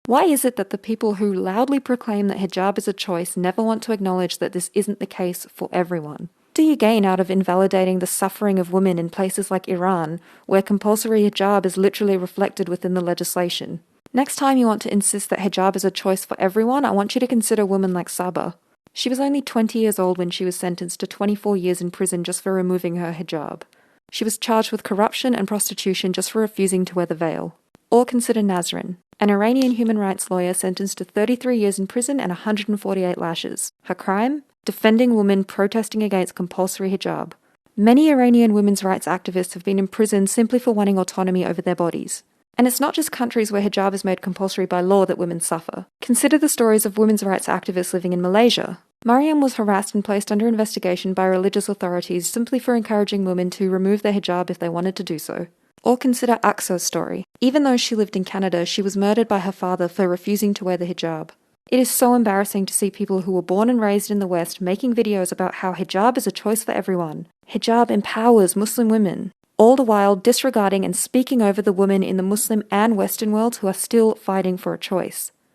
Why is it that the people who loudly proclaim that hijab is a choice never want to acknowledge that this isn't the case for everyone? What do you gain out of invalidating the suffering of women in places like Iran, where compulsory hijab is literally reflected within the legislation? Next time you want to insist that hijab is a choice for everyone, I want you to consider women like Saba. She was only 20 years old when she was sentenced to 24 years in prison just for removing her hijab. She was charged with corruption and prostitution just for refusing to wear the veil. Or consider Nasrin, an Iranian human rights lawyer sentenced to 33 years in prison and 148 lashes. Her crime? Defending women protesting against compulsory hijab. Many Iranian women's rights activists have been imprisoned simply for wanting autonomy over their bodies. And it's not just countries where hijab is made compulsory by law that women suffer. Consider the stories of women's rights activists living in Malaysia. Mariam was harassed and placed under investigation by religious authorities simply for encouraging women to remove their hijab if they wanted to do so. Or consider Aqsa's story. Even though she lived in Canada, she was murdered by her father for refusing to wear the hijab. It is so embarrassing to see people who were born and raised in the West making videos about how hijab is a choice for everyone. Hijab empowers Muslim women, all the while disregarding and speaking over the women in the Muslim and Western worlds who are still fighting for a choice.